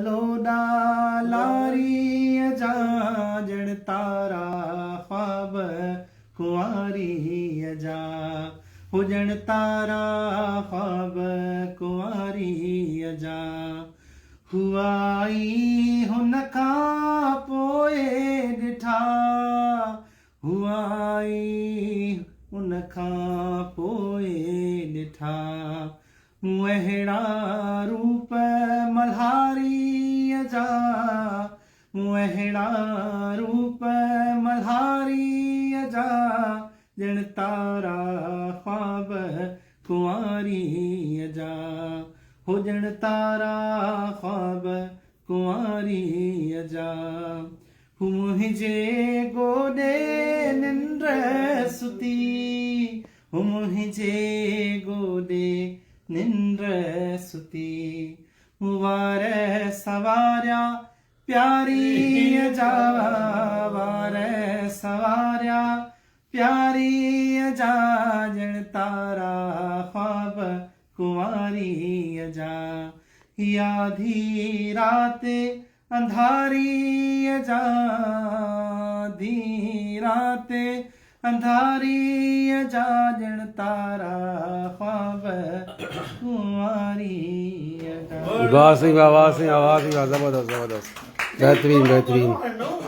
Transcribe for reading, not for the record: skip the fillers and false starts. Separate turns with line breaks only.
लोडा लारी जा जण तारा ख्वाब कुंवारी जा हुजण तारा ख्वाब कुंवारी जा हुआई हुन खां पोइ ॾिठा हुआई हुन खां पोइ ॾिठा मूं अहिड़ा रूप मल्हारीअ जा मूं अहिड़ा रूप मल्हारीअ जा ॼण तारा ख्वाब कुंवारीअ जा हुजण तारा ख्वाब कुंवारीअ जा हू मुंहिंजे गोॾे निंड सुती हू मुंहिंजे गोॾे निंड सुती वार सवारिया प्यारीअ जा वार सवारिया प्यारीअ जा ॼण तारा ख्वाब कुंवारीअ जा याधी रात अंधारीअ जा धी रात अंधारीअ जा ॼण तारा ख्वाब कुंवारीअ जा।
वाह सिंह वाह, वाह सिंह, वाह सिंह, जबरदस्त जबरदस्त, बेहतरीन बेहतरीन।